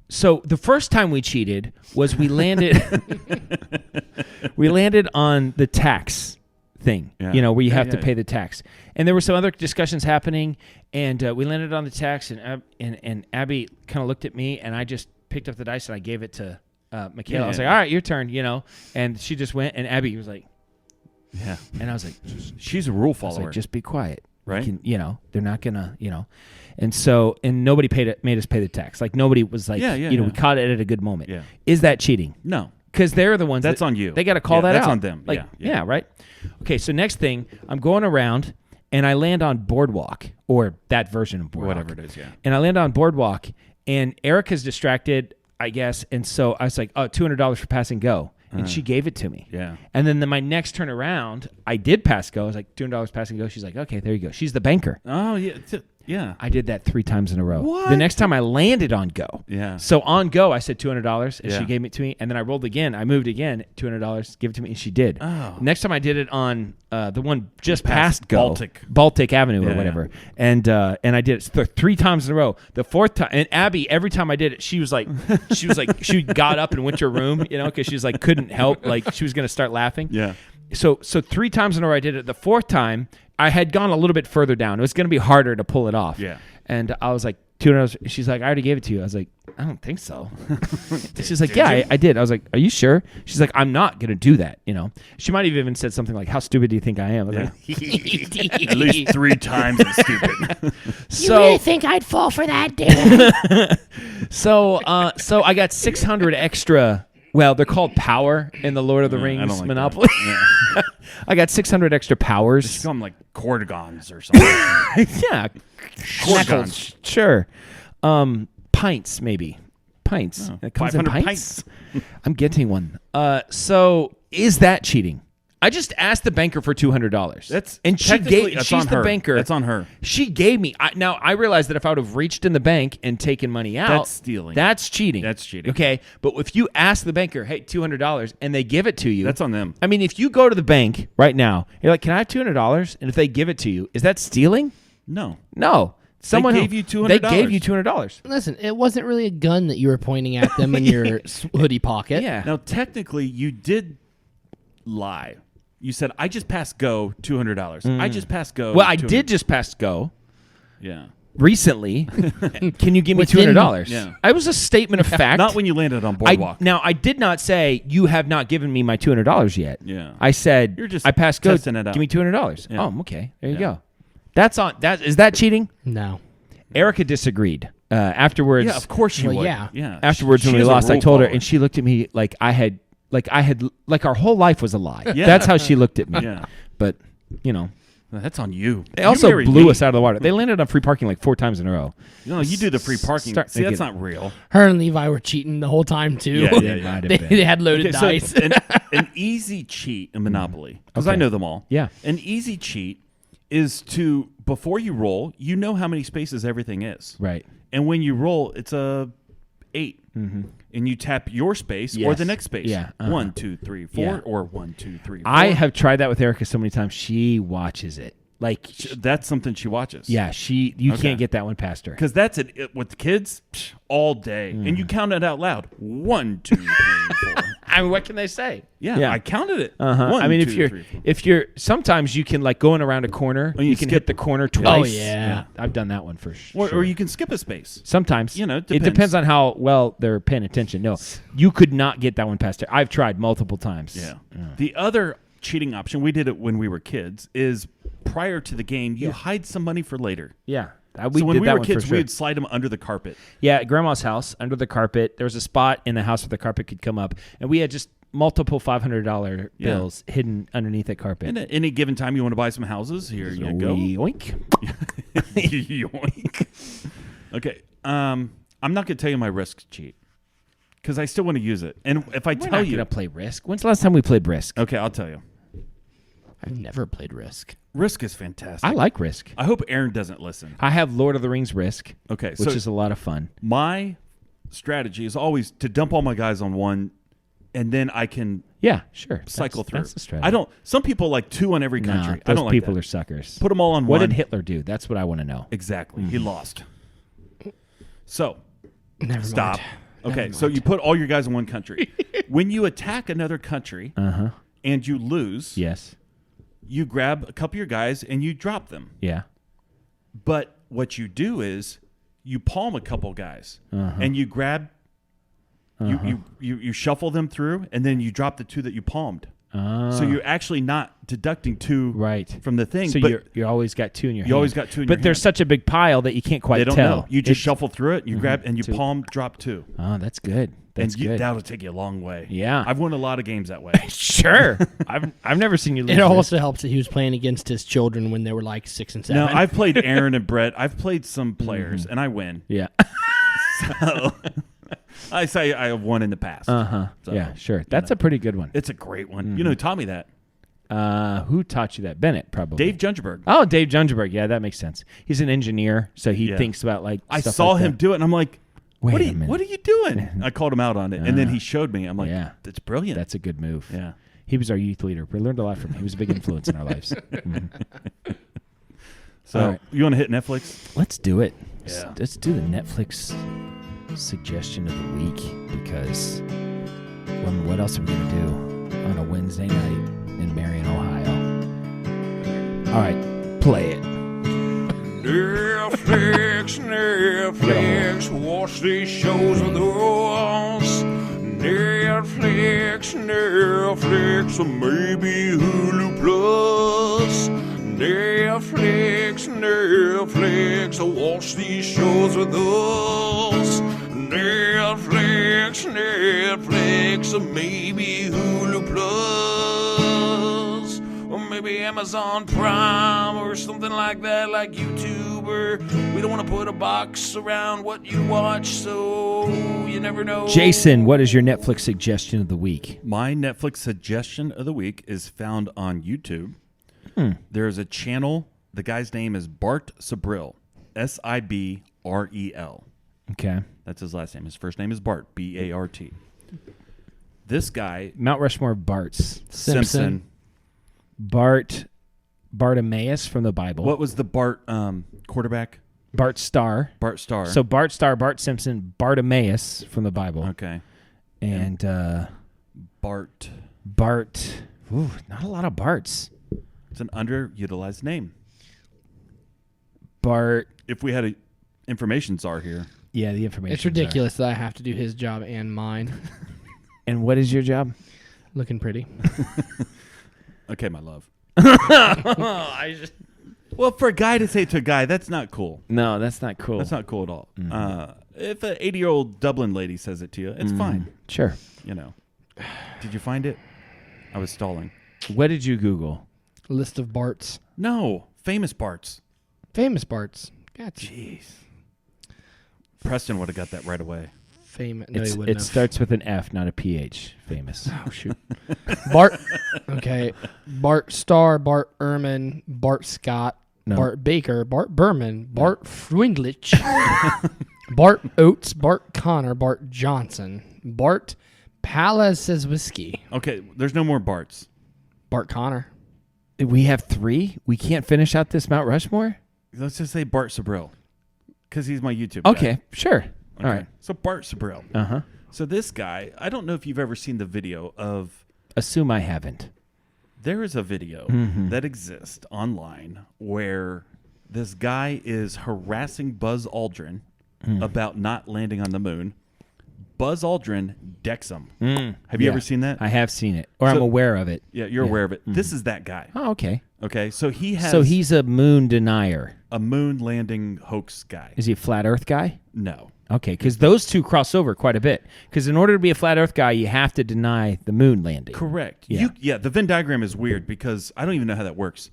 so the first time we cheated was we landed on the tax thing, Yeah. you know, where you Yeah, have to yeah, pay the tax. And there were some other discussions happening, and we landed on the tax, and Abby kind of looked at me, and I just picked up the dice and I gave it to Michaela. I was Yeah. like, all right, your turn, you know. And she just went, and Abby was like, Yeah. and I was like, She's a rule I was follower. like, just be quiet. Right. You know, they're not gonna, you know. And so, and nobody made us pay the tax. Like nobody was like, Yeah, you know, yeah. we caught it at a good moment. Yeah. Is that cheating? No. Because they're the ones That's that, on you. They got to call Yeah, that that's out. on them. Like, Yeah. right. Okay, so next thing, I'm going around and I land on Boardwalk, or that version of Boardwalk. Whatever it is, yeah. And I land on Boardwalk, and Erica's distracted, I guess. And so I was like, oh, $200 for pass and go. And she gave it to me. Yeah. And then my next turn around, I did pass go. I was like, $200 pass and go. She's like, okay, there you go. She's the banker. Oh, yeah. Yeah. I did that 3 times in a row. What? The next time I landed on go. Yeah. So on go, I said $200, and Yeah. she gave it to me. And then I rolled again. I moved again, $200, give it to me, and she did. Oh. Next time I did it on the one just Past past go, Baltic Avenue Yeah, or whatever. And I did it 3 times in a row. The 4th time, and Abby, every time I did it, she she got up and went to her room, because she was like couldn't help, like she was gonna start laughing. Yeah. So 3 times in a row I did it. The 4th time I had gone a little bit further down. It was going to be harder to pull it off. Yeah. And I was like, $200. She's like, I already gave it to you. I was like, I don't think so. She's like, yeah, I did. I was like, are you sure? She's like, I'm not going to do that. She might have even said something like, how stupid do you think I am? I was like, At least 3 times as stupid. so, really think I'd fall for that, dude? so I got 600 extra. Well, they're called power in the Lord of the I Rings don't like Monopoly. that. Yeah. I got 600 extra powers. Just call them like Cordigons or something. Yeah. Cordigons. Sure. Pints, maybe. Pints. Oh, It comes in 500 pints. I'm getting one. So is that cheating? I just asked the banker for $200. And she technically, gave. that's She's on the her. banker. That's on her. She gave me. Now I realized that if I would have reached in the bank and taken money out, That's stealing. That's cheating. That's cheating. Okay, but if you ask the banker, hey, $200, and they give it to you, That's on them. I mean, if you go to the bank right now, you're like, can I have $200? And if they give it to you, is that stealing? No. No. Someone gave you $200. They gave you $200. Listen, it wasn't really a gun that you were pointing at them in your hoodie pocket. Yeah. Now, technically, you did lie. You said, I just passed go $200. I just passed go. Well, I $200. did just pass go Yeah. recently. Can you give me Within- $200? Yeah. I was a statement of fact. Not when you landed on Boardwalk. Now, I did not say you have not given me my $200 yet. Yeah. I said You're just I passed go. testing it out. Give me $200. Yeah. Oh, okay. There you Yeah. go. That's on. Is that cheating? No. Erica disagreed. Afterwards, Yeah, of course she Well, would. yeah. Yeah. afterwards when She we is a lost, I rule told her, follower. and she looked at me like our whole life was a lie. Yeah. That's how she looked at me. Yeah. But That's on you. they You also married blew me. us out of the water. They landed on free parking like 4 times in a row. No, you do the free parking. Start See, that's thinking- not real. Her and Levi were cheating the whole time, too. Yeah, yeah, yeah. Might have they, been. they had loaded Okay, so dice. an easy cheat in Monopoly, because I Okay. know them all. Yeah. An easy cheat is to, before you roll, you know how many spaces everything is. Right. And when you roll, it's a 8. And you tap your space or Yes. the next space. Yeah, 1, 2, 3, 4, Yeah. or 1, 2, 3, 4. I have tried that with Erica so many times. She watches it. Like, That's something she watches. yeah, you Okay. can't get that one past her. Because that's it with the kids all day. And you count it out loud. 1, 2, 3, 4. I mean, what can they say? Yeah, I counted it. Uh-huh. 1, I mean, 2, if you're sometimes you can like going around a corner, you you can skip- hit the corner twice. Oh, yeah. I've done that one for sure. Or you can skip a space. Sometimes, You know, it depends. depends on how well they're paying attention. No, you could not get that one past her. I've tried multiple times. Yeah. The other cheating option, we did it when we were kids, is prior to the game, you hide some money for later. yeah. So when did we that were one kids, for sure. we'd slide them under the carpet. Yeah, at Grandma's house, under the carpet, there was a spot in the house where the carpet could come up, and we had just multiple $500 Yeah. bills hidden underneath that carpet. And at any given time, you want to buy some houses, here you go. Yoink. Yoink. Okay. I'm not going to tell you my risk cheat because I still want to use it. And if I We're tell not you, gonna play Risk. When's the last time we played Risk? okay, I'll tell you. I've never played Risk. Risk is fantastic. I like Risk. I hope Aaron doesn't listen. I have Lord of the Rings Risk. Okay, which so is a lot of fun. my strategy is always to dump all my guys on one, and then I can Yeah, sure. cycle through. That's the strategy. I don't. Some people like 2 on every No, country. those I don't like people that. are suckers. Put them all on What one. did Hitler do? That's what I want to know. Exactly. He lost. So Never stop. mind. Okay, Never so mind. you put all your guys in one country. When you attack another country and you lose, Yes. you grab a couple of your guys and you drop them. Yeah. But what you do is you palm a couple guys and you grab, you shuffle them through, and then you drop the 2 that you palmed. So you're actually not deducting 2 Right. from the thing. So but you always got 2 in your hand. You always got 2 in But your there's hand. such a big pile that you can't quite they don't tell. know. You just It's- shuffle through it, you grab, and you 2. palm drop 2. Oh, that's good. That's and good. that'll take you a long way. Yeah. I've won a lot of games that way. Sure. I've never seen you lose. It Risk. also helps that he was playing against his children when they were like 6 and 7. No, I've played Aaron and Brett. I've played some players, and I win. Yeah. So I say I have won in the past. Uh-huh. So, Yeah, sure. That's a pretty good one. It's a great one. You know who taught me that? Who taught you that? Bennett, probably. Dave Jungerberg. Oh, Dave Jungerberg. Yeah, that makes sense. He's an engineer, so he thinks about like. I stuff saw like him that. do it, and I'm like, Wait what a minute. are you doing? I called him out on it, and then he showed me. I'm like, Yeah. that's brilliant. That's a good move. Yeah. He was our youth leader. We learned a lot from him. He was a big influence in our lives. Mhm. So All right. you want to hit Netflix? Let's do it. Yeah. Let's do the Netflix suggestion of the week because what else are we going to do on a Wednesday night in Marion, Ohio? All right, play it. Netflix, watch these shows with us. Netflix, or maybe Hulu Plus. Netflix, watch these shows with us. Netflix, or maybe Hulu Plus. Or maybe Amazon Prime or something like that, like YouTube. Or we don't want to put a box around what you watch, so you never know. Jason, what is your Netflix suggestion of the week? My Netflix suggestion of the week is found on YouTube. There's a channel. The guy's name is Bart Sibrel. Sibrel. Okay. That's his last name. His first name is Bart. Bart. This guy, Mount Rushmore of Barts. Simpson. Bartimaeus from the Bible. What was the Bart quarterback? Bart Starr. Bart Starr. So Bart Starr, Bart Simpson, Bartimaeus from the Bible. Okay. And Bart. Ooh, not a lot of Barts. It's an underutilized name. Bart. If we had a information czar here. Yeah, the information. It's ridiculous that I have to do his job and mine. And what is your job? Looking pretty. Okay, my love. Well, for a guy to say it to a guy, that's not cool. No, that's not cool. That's not cool at all. If an 80-year-old Dublin lady says it to you, it's fine. Sure. You know. Did you find it? I was stalling. What did you Google? List of Barts. No, famous Barts. Famous Barts. Gotcha. Jeez. Preston would have got that right away. No, he wouldn't It have. starts with an F, not a PH. Famous. Oh, shoot. Bart. Okay. Bart Starr, Bart Ehrman, Bart Scott, No. Bart Baker, Bart Berman, Bart Freundlich, Bart Oates, Bart Connor, Bart Johnson, Bart Palazewski, Okay, there's no more Barts. Bart Connor. We have 3? We can't finish out this Mount Rushmore? Let's just say Bart Sibrel, because he's my YouTube guy. Okay, sure. Okay. All right. So Bart Sibrel. Uh-huh. So this guy, I don't know if you've ever seen the video of. Assume I haven't. There is a video that exists online where this guy is harassing Buzz Aldrin about not landing on the moon. Buzz Aldrin decks him. Have you Yeah, ever seen that? I have seen it, or I'm So- aware of it. Yeah, you're aware of it. This is that guy. Oh, okay. Okay, so he has So he's a moon denier. a moon landing hoax guy. Is he a flat Earth guy? No. Okay, because those two cross over quite a bit. Because in order to be a flat Earth guy, you have to deny the moon landing. Correct. Yeah. The Venn diagram is weird because I don't even know how that works.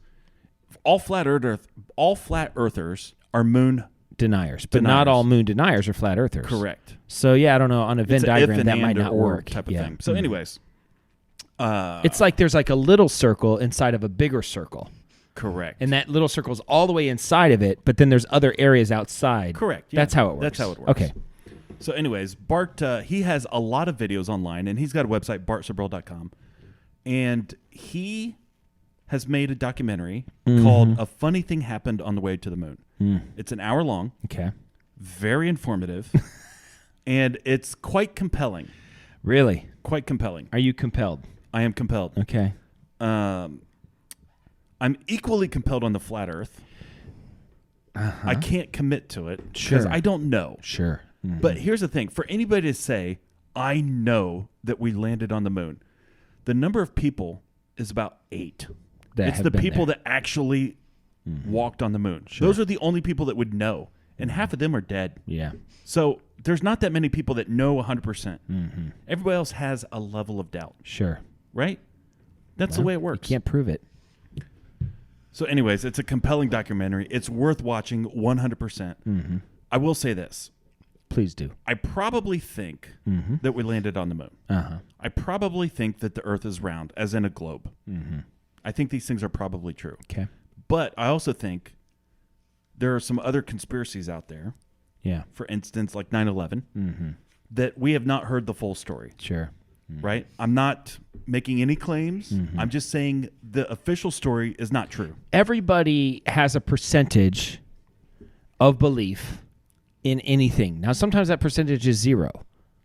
All flat earthers are moon. Deniers, but not Deniers. all moon deniers are flat Earthers. Correct. So yeah, I don't know. On a Venn It's a if diagram, and that and might not or work. type of Yeah. thing. So, anyways, It's like there's like a little circle inside of a bigger circle, correct. and that little circle's all the way inside of it. But then there's other areas outside. Correct. Yeah. That's how it works. That's how it works. Okay. So, anyways, Bart, he has a lot of videos online, and he's got a website, bartsibrel.com, and he has made a documentary called "A Funny Thing Happened on the Way to the Moon." It's an hour long, Okay. very informative, and it's quite compelling. Really? Quite compelling. Are you compelled? I am compelled. Okay. I'm equally compelled on the flat Earth. I can't commit to it because Sure. I don't know. Sure. But here's the thing: for anybody to say, "I know that we landed on the moon," the number of people is about 8. That it's have the been people there. that actually walked on the moon. Those are the only people that would know, and half of them are dead. Yeah. So there's not that many people that know 100%. Everybody else has a level of doubt, Sure. right? That's the way it works. You can't prove it. So, anyways, it's a compelling documentary. It's worth watching 100%. I will say this. Please do. I probably think that we landed on the moon. Uh-huh. I probably think that the Earth is round, as in a globe. I think these things are probably true. Okay. But I also think there are some other conspiracies out there. Yeah. For instance, like 9/11, that we have not heard the full story. Sure. Right? I'm not making any claims. I'm just saying the official story is not true. Everybody has a percentage of belief in anything. Now, sometimes that percentage is 0,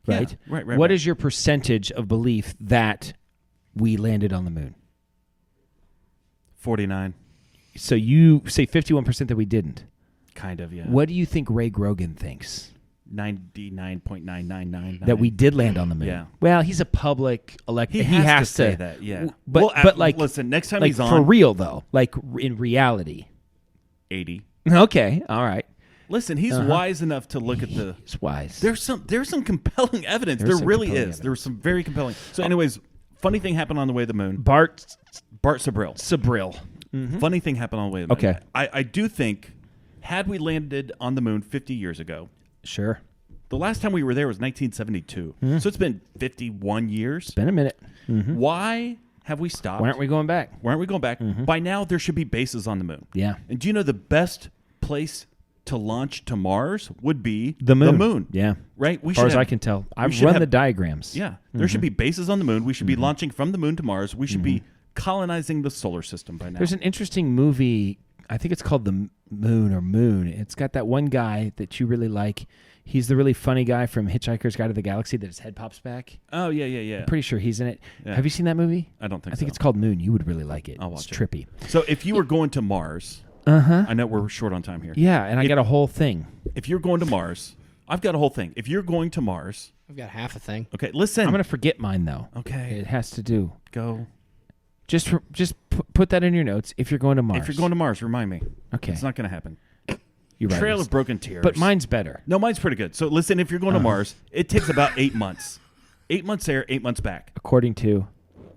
right? Yeah, right. What is your percentage of belief that we landed on the moon? 49. So you say 51% that we didn't. Kind of, yeah. What do you think Ray Grogan thinks? 99.9999. That we did land on the moon. Yeah. Well, he's a public elected. He has to say that, yeah. But like, listen, next time like he's on. for real though, like in reality. 80. Okay, all right. Listen, he's wise enough to look at the. He's wise. There's some compelling evidence. There's There some really compelling is. evidence. There's some very compelling. So, anyways, funny thing happened on the way to the moon. Bart Sabrill. Funny thing happened on the way to the moon. Okay. I do think, had we landed on the moon 50 years ago, Sure. the last time we were there was 1972. So it's been 51 years. Been a minute. Why have we stopped? Why aren't we going back? Why aren't we going back? By now, there should be bases on the moon. Yeah. And do you know the best place to launch to Mars would be The moon. Yeah. Right? We As far as have- I can tell. I've should run have- the diagrams. Yeah. There should be bases on the moon. We should be launching from the moon to Mars. We should be colonizing the solar system by now. There's an interesting movie. I think it's called The Moon or Moon. It's got that one guy that you really like. He's the really funny guy from Hitchhiker's Guide to the Galaxy that his head pops back. Oh, yeah. Pretty sure he's in it. Yeah. Have you seen that movie? I don't think I think so. it's called Moon. You would really like it. I'll watch it's it. trippy. So if you were going to Mars, Uh-huh. I know we're short on time here. Yeah, and I got a whole thing. If you're going to Mars, I've got a whole thing. If you're going to Mars, I've got half a thing. okay, listen. I'm going to forget mine, though. Okay. It has to do. Go. Just put that in your notes if you're going to Mars. If you're going to Mars, remind me. Okay. It's not going to happen. You're right. Trail of Broken Tears. But mine's better. No, mine's pretty good. So listen, if you're going to Mars, it takes about 8 months. 8 months there, 8 months back. According to...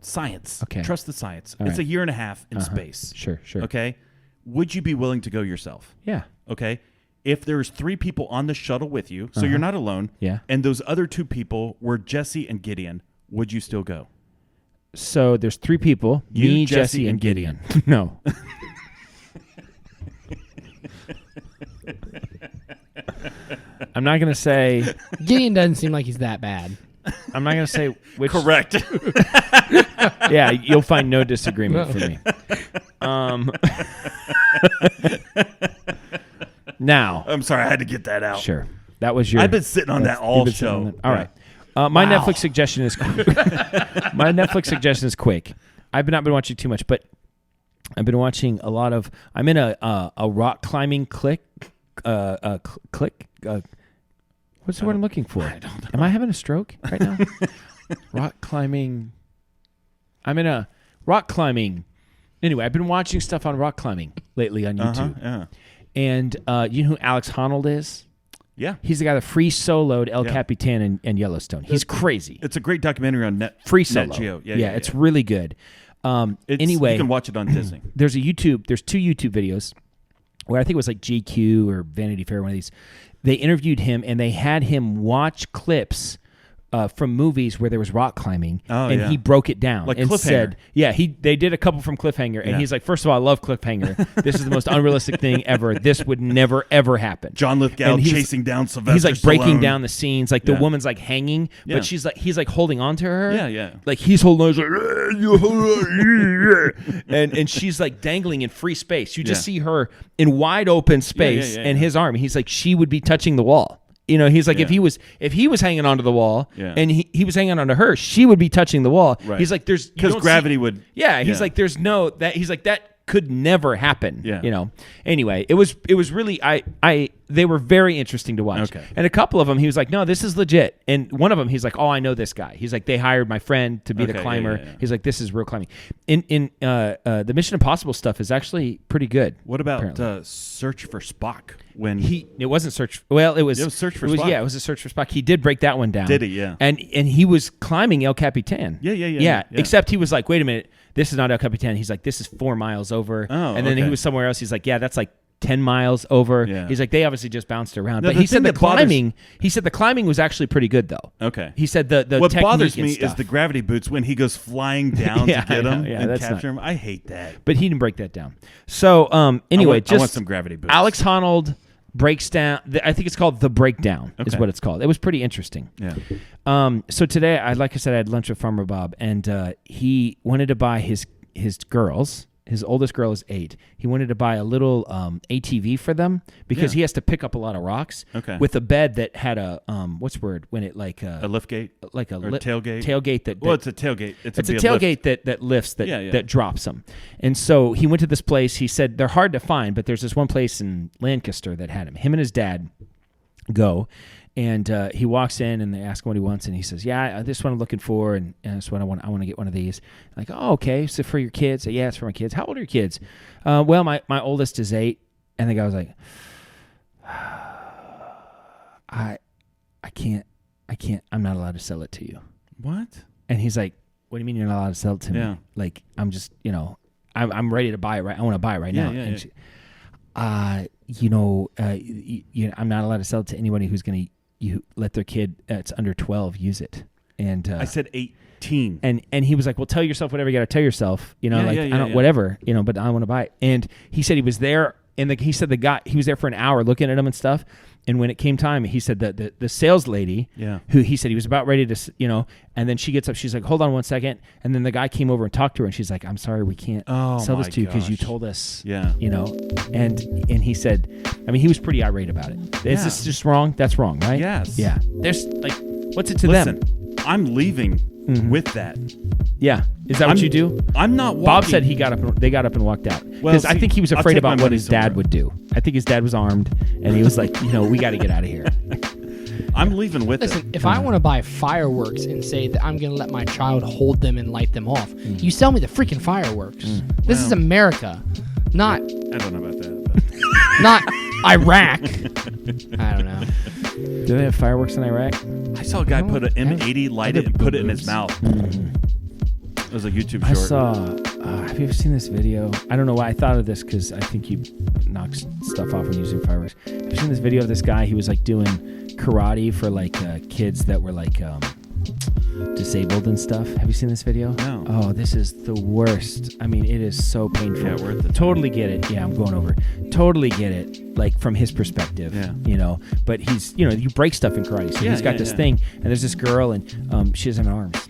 Science. Okay. Trust the science. All it's right. a year and a half in space. Sure. Okay? Would you be willing to go yourself? Yeah. Okay? If there's 3 people on the shuttle with you, so you're not alone, Yeah. and those other 2 people were Jesse and Gideon, would you still go? So there's 3 people. You, me, Jesse, Jesse, and and Gideon. No. I'm not going to say... Gideon doesn't seem like he's that bad. I'm not going to say which... Correct. Yeah, you'll find no disagreement from me. Now... I'm sorry, I had to get that out. Sure. That was your... I've been sitting on that you've all been sitting on show. that. All right. My Netflix suggestion is... my Netflix suggestion is quick. I've not been watching too much, but I've been watching a lot of... I'm in a rock climbing clique. What's the word I'm looking for? I don't know. Am I having a stroke right now? Rock climbing. I'm in a rock climbing. Anyway, I've been watching stuff on rock climbing lately on YouTube. Yeah. And you know who Alex Honnold is? Yeah. He's the guy that free soloed El Yeah. Capitan and Yellowstone. He's crazy. It's a great documentary on Free solo. Net Geo. Yeah, it's really good. Anyway, you can watch it on Disney. there's 2 YouTube videos where I think it was like GQ or Vanity Fair, one of these. They interviewed him and they had him watch clips from movies where there was rock climbing, and he broke it down Like and Cliffhanger. said, they did a couple from Cliffhanger, and Yeah. he's like, first of all, I love Cliffhanger. This is the most unrealistic thing ever. This would never ever happen. John Lithgow And he's- chasing down Sylvester He's like breaking Stallone. down the scenes, like the Yeah. woman's like hanging, Yeah. but he's like holding on to her. Yeah. Like he's holding on, he's like, you hold on, and she's like dangling in free space. You just Yeah. see her in wide open space, yeah, and his arm. He's like, she would be touching the wall. You know, he's like, if he was hanging onto the wall, Yeah. and he was hanging onto her, she would be touching the wall. Right. He's like, there's you Because don't gravity see- would. Yeah, he's like, there's no that. He's like, that could never happen. Yeah. You know. Anyway, it was really they were very interesting to watch. Okay. And a couple of them, he was like, no, this is legit. And one of them, he's like, oh, I know this guy. He's like, they hired my friend to be the Okay, climber. yeah. He's like, this is real climbing. In the Mission Impossible stuff is actually pretty good. What about apparently. Search for Spock? When It wasn't Search. Well, it was. It was Search for it was, Spock. Yeah, it was a Search for Spock. He did break that one down. Did he? Yeah. And he was climbing El Capitan. Yeah. Except he was like, wait a minute, this is not El Capitan. He's like, this is 4 miles over. Oh, and then okay. he was somewhere else. He's like, yeah, that's like 10 miles over. Yeah. He's like, they obviously just bounced around. No, but the he said thing the that bothers- climbing. He said the climbing was actually pretty good though. Okay. He said the What technique bothers and me stuff. is the gravity boots when he goes flying down Yeah, to get I know. him Yeah, and that's capture him. I hate that. But he didn't break that down. So anyway, I just want some gravity boots. Alex Honnold breaks down. I think it's called The Breakdown is Okay. what it's called. It was pretty interesting. Yeah. So today, like I said, I had lunch with Farmer Bob, and he wanted to buy his girls. His oldest girl is 8. He wanted to buy a little ATV for them because he has to pick up a lot of rocks. Okay. With a bed that had a what's the word when it like A lift gate? like a Or tailgate? tailgate that Well, it's a tailgate. It's a be tailgate lift. that lifts that Yeah, yeah. that drops them. And so he went to this place. He said they're hard to find, but there's this one place in Lancaster that had him. Him and his dad go, and he walks in and they ask him what he wants, and he says, "Yeah, this is what I'm looking for, and that's what I want. I want to get one of these." Like, "Oh, okay. So for your kids?" "Yeah, it's for my kids." "How old are your kids?" Well, my oldest is 8, and the guy was like, I can't. I'm not allowed to sell it to you." What? And he's like, "What do you mean you're not allowed to sell it to Yeah. me? Like, I'm just, I'm ready to buy it. Right, I want to buy it right now." Yeah, And yeah. she, I'm not allowed to sell it to anybody who's going to let their kid that's under 12 use it. And I said 18. and he was like, "Well, tell yourself whatever you got to tell yourself, Yeah, like yeah, I yeah, don't yeah. whatever, but I want to buy it." And he said he was there, and he said the guy, he was there for an hour looking at him and stuff. And when it came time, he said that the sales lady, Yeah. who he said he was about ready to, and then she gets up, she's like, "Hold on one second." And then the guy came over and talked to her, and she's like, "I'm sorry, we can't sell this my to you because you gosh. told us." Yeah. And he said, I mean, he was pretty irate about it. Is this just wrong? That's wrong, right? Yes. Yeah. There's like, what's it to Listen, them? I'm leaving with that. Yeah. Is that what you do? I'm not walking. Bob said they got up and walked out. Well, Because I see, think he was I'll afraid take my about what money his dad somewhere. would do. I think his dad was armed, and he was like, we got to get out of here. I'm leaving with Listen, it. if I want to buy fireworks and say that I'm going to let my child hold them and light them off, you sell me the freaking fireworks. This is America, not I don't know about that. But. not Iraq. I don't know. Do they have fireworks in Iraq? I saw a guy put an M80, light it, and put it in his mouth. It was a YouTube I short. saw. Have you ever seen this video? I don't know why I thought of this because I think you knock stuff off when using fireworks. Have you seen this video of this guy? He was like doing karate for like kids that were like disabled and stuff. Have you seen this video? No. Oh, this is the worst. I mean, it is so painful. Yeah, we're at the Totally get it. Yeah, I'm going over. Totally get it. Like from his perspective. Yeah. But he's, you break stuff in karate. So Yeah, he's got yeah, this yeah. thing, and there's this girl, and she doesn't have arms,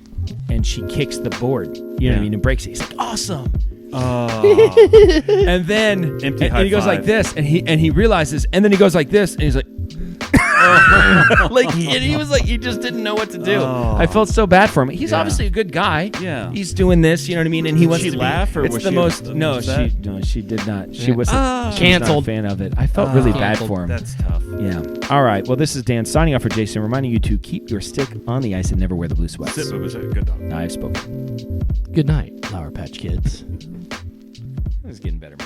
and she kicks the board. You know what I Yeah. mean? And breaks it. He's like, "Awesome." Oh. And then Empty and high he goes like five. this, and he realizes, and then he goes like this, and he's like, like, and he was like, he just didn't know what to do. Oh. I felt so bad for him. He's Yeah. obviously a good guy. Yeah. he's doing this, you know what I mean, and he Did wants she to laugh, be, or it's was the she most. upset? No, she did not. She Yeah. was Canceled. Not a fan of it. I felt really bad Canceled. for him. That's tough. Yeah. All right. Well, this is Dan signing off for Jason, reminding you to keep your stick on the ice and never wear the blue sweats. It was a good dog. I've spoken. Good night, Lauer Patch Kids. It's getting better.